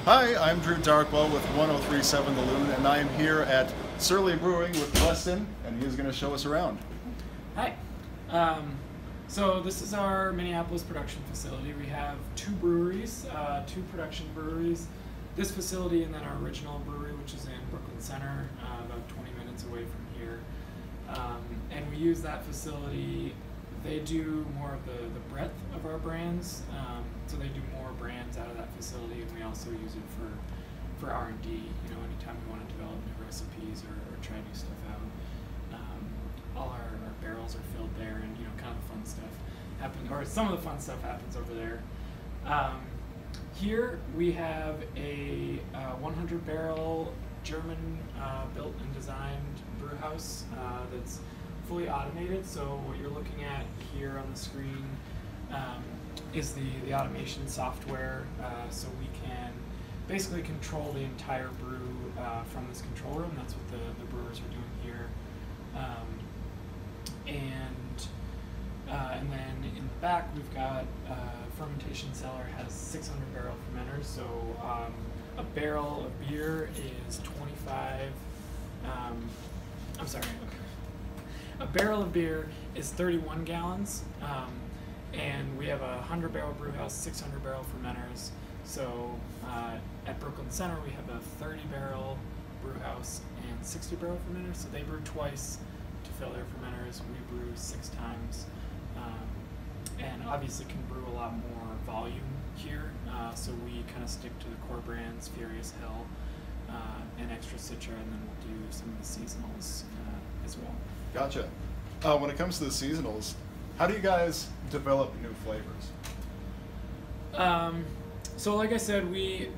Hi, I'm Drew Darkwell with 1037 The Loon, and I am here at Surly Brewing with Weston, and he's going to show us around. Hi. So this is our Minneapolis production facility. We have two breweries, two production breweries. This facility and then our original brewery, which is in Brooklyn Center, about 20 minutes away from here. And we use that facility. They do more of the breadth of our brands, so they do more brands out of that facility, and we also use it for R&D. You know, anytime we want to develop new recipes or try new stuff out. All our barrels are filled there, and you know, kind of the fun stuff happens, or some of the fun stuff happens over there. Here we have a 100-barrel German built and designed brew house that's fully automated. So what you're looking at here on the screen is the automation software, so we can basically control the entire brew from this control room. That's what the brewers are doing here. And then in the back we've got fermentation cellar, has 600 barrel fermenters. So a barrel of beer is 25. I'm sorry. A barrel of beer is 31 gallons, and we have a 100 barrel brew house, 600 barrel fermenters. So at Brooklyn Center we have a 30 barrel brew house and 60 barrel fermenters. So they brew twice to fill their fermenters. We brew 6 times, and obviously can brew a lot more volume here. So we kind of stick to the core brands, Furious Hell and Extra Citra, and then we'll do some of the seasonals as well. Gotcha. When it comes to the seasonals, how do you guys develop new flavors? So like I said, we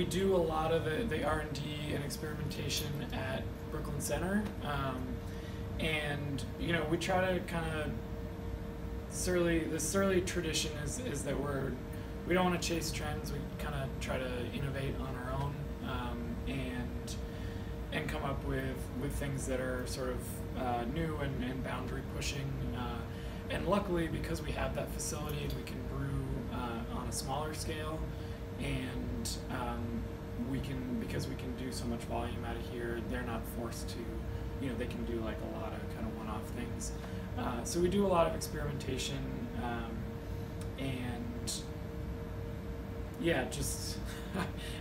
do a lot of the R&D and experimentation at Brooklyn Center, and you know, we try to kind of the Surly tradition is that we don't want to chase trends. We kind of try to innovate on our own, and come up with things that are sort of new and boundary pushing. And luckily, because we have that facility, we can brew on a smaller scale, and because we can do so much volume out of here, they're not forced to, you know, they can do like a lot of kind of one-off things. So we do a lot of experimentation, and yeah, just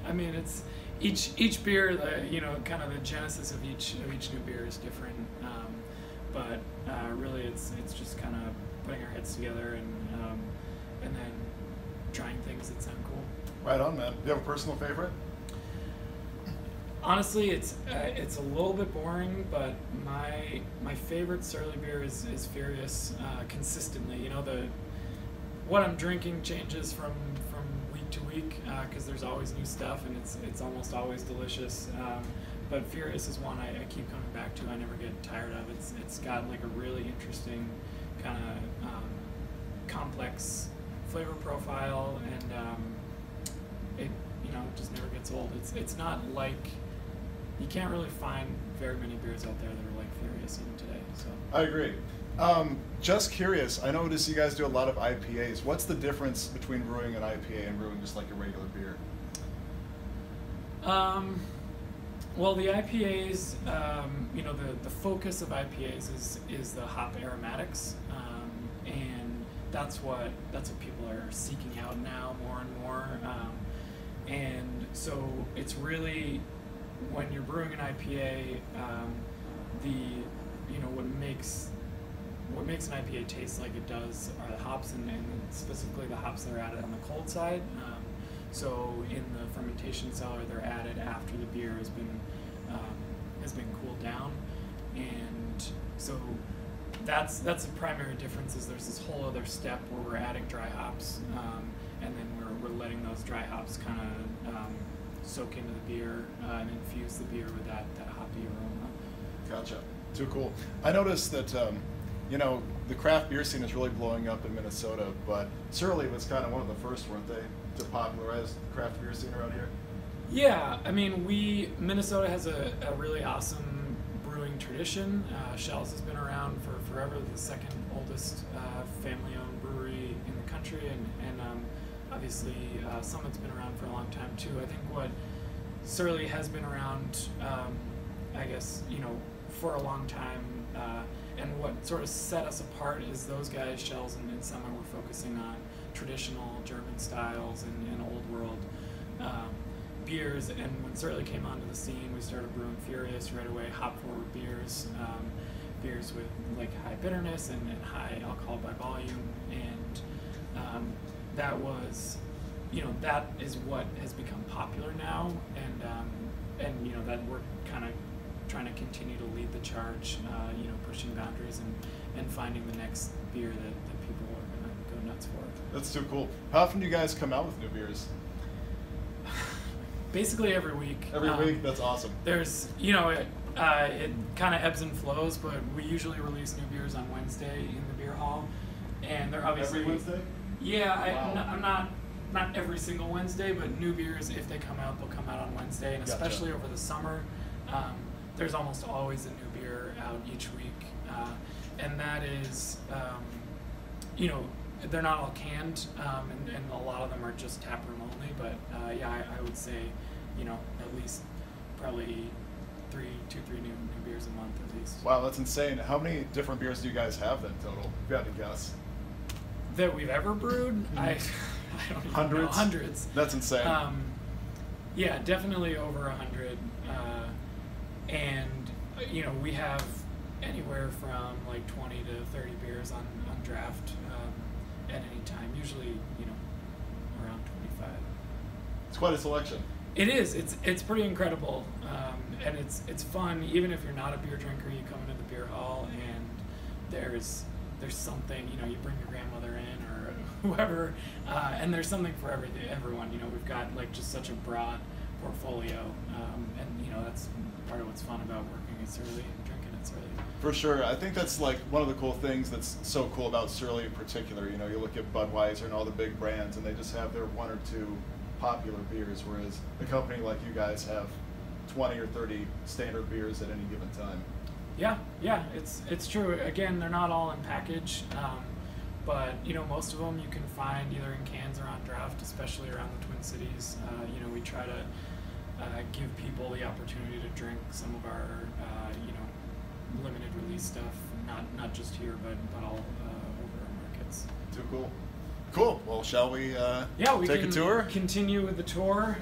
I mean, it's each beer, you know, kind of the genesis of each new beer is different, but really it's just kind of putting our heads together and then trying things that sound cool. Right on, man. Do you have a personal favorite? Honestly, it's a little bit boring, but my favorite Surly beer is Furious consistently. You know, what I'm drinking changes from week to week because there's always new stuff, and it's almost always delicious. But Furious is one I keep coming back to. I never get tired of. It's got like a really interesting kind of complex flavor profile, and it, you know, just never gets old. It's not like, you can't really find very many beers out there that are like Furious even today. So I agree. Just curious, I noticed you guys do a lot of IPAs. What's the difference between brewing an IPA and brewing just like a regular beer? Well, the IPAs, you know, the focus of IPAs is the hop aromatics, and that's what people are seeking out now more and more. And so it's really, when you're brewing an IPA, you know, what makes an IPA taste like it does are the hops, and specifically the hops that are added on the cold side. So in the fermentation cellar, they're added after the beer has been cooled down, and so that's the primary difference. Is there's this whole other step where we're adding dry hops, and then we're letting those dry hops kind of soak into the beer and infuse the beer with that hoppy aroma. Gotcha. Too cool. I noticed that you know, the craft beer scene is really blowing up in Minnesota, but Surly was kind of one of the first, weren't they, to popularize the craft beer scene around here? Yeah, I mean, Minnesota has a really awesome brewing tradition. Shell's has been around for forever, the second oldest family-owned brewery in the country, and obviously, Summit's been around for a long time too. I think what Surly has been around, I guess, for a long time, and what sort of set us apart is those guys, Shells and Summit, were focusing on traditional German styles and old world beers. And when Surly came onto the scene, we started brewing Furious right away, hop forward beers, beers with like high bitterness and high alcohol by volume, and that was, that is what has become popular now, and that we're kind of trying to continue to lead the charge, pushing boundaries and finding the next beer that people are going to go nuts for. That's too cool. How often do you guys come out with new beers? Basically every week. Every week? That's awesome. There's, it kind of ebbs and flows, but we usually release new beers on Wednesday in the beer hall, and they're obviously every Wednesday. Yeah, Wow. I'm not every single Wednesday, but new beers, if they come out, they'll come out on Wednesday, and Gotcha. especially over the summer, there's almost always a new beer out each week, and that is, they're not all canned, and a lot of them are just taproom only, but I would say, at least probably two, three new beers a month at least. Wow, that's insane. How many different beers do you guys have then total? If you had to guess. That we've ever brewed? I don't even Hundreds? know. Hundreds. That's insane. Yeah, definitely over 100. And we have anywhere from like 20 to 30 beers on draft at any time. Usually, around 25. It's quite a selection. It is. It's pretty incredible, and it's fun. Even if you're not a beer drinker, you come into the beer hall and there's something. You bring your grandmother in or whoever, and there's something for everyone. We've got like just such a broad portfolio, and that's part of what's fun about working at Surly and drinking at Surly. For sure. I think that's like one of the cool things that's so cool about Surly in particular. You look at Budweiser and all the big brands, and they just have their one or two popular beers, whereas a company like you guys have 20 or 30 standard beers at any given time. Yeah, it's true. Again, they're not all in package, but most of them you can find either in cans or on draft, especially around the Twin Cities. We try to give people the opportunity to drink some of our limited release stuff, not just here, but all over our markets. Too cool. Cool. Well, shall we Yeah, we take can a tour? continue with the tour.